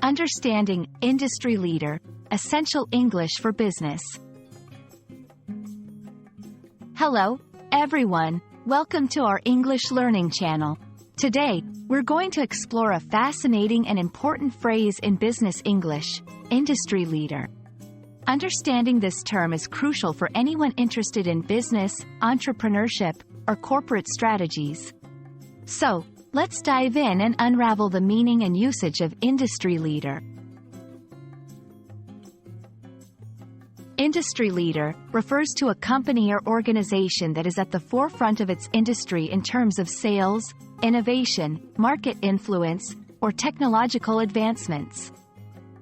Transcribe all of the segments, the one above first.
Understanding industry leader, essential English for business. Hello, everyone. Welcome to our English learning channel. Today, we're going to explore a fascinating and important phrase in business English, industry leader. Understanding this term is crucial for anyone interested in business, entrepreneurship, or corporate strategies. So, let's dive in and unravel the meaning and usage of industry leader. Industry leader refers to a company or organization that is at the forefront of its industry in terms of sales, innovation, market influence, or technological advancements.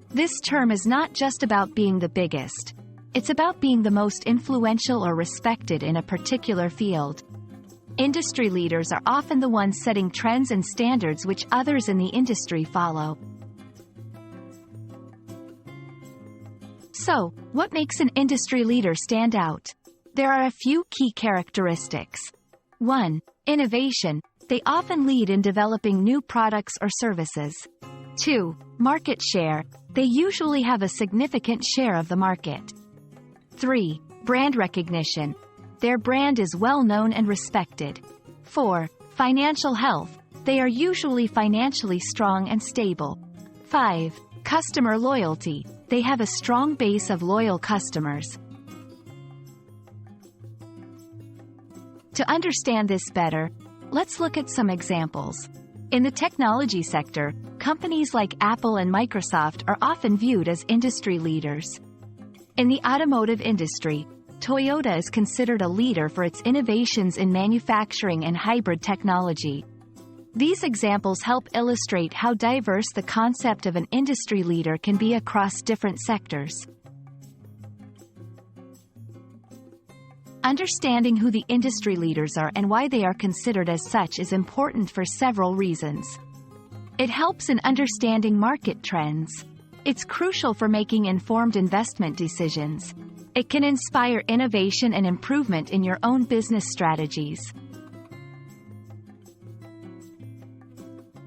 This term is not just about being the biggest. It's about being the most influential or respected in a particular field. Industry leaders are often the ones setting trends and standards which others in the industry follow. So, what makes an industry leader stand out? There are a few key characteristics. 1. Innovation. They often lead in developing new products or services. 2. Market share. They usually have a significant share of the market. 3. Brand recognition. Their brand is well known and respected. 4. Financial health. They are usually financially strong and stable. 5. Customer loyalty. They have a strong base of loyal customers. To understand this better, let's look at some examples. In the technology sector, companies like Apple and Microsoft are often viewed as industry leaders. In the automotive industry, Toyota is considered a leader for its innovations in manufacturing and hybrid technology. These examples help illustrate how diverse the concept of an industry leader can be across different sectors. Understanding who the industry leaders are and why they are considered as such is important for several reasons. It helps in understanding market trends. It's crucial for making informed investment decisions. It can inspire innovation and improvement in your own business strategies.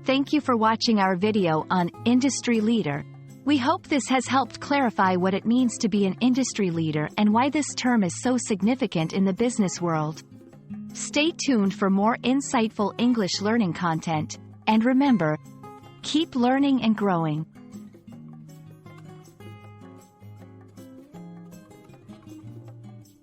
Thank you for watching our video on industry leader. We hope this has helped clarify what it means to be an industry leader and why this term is so significant in the business world. Stay tuned for more insightful English learning content, and remember, keep learning and growing.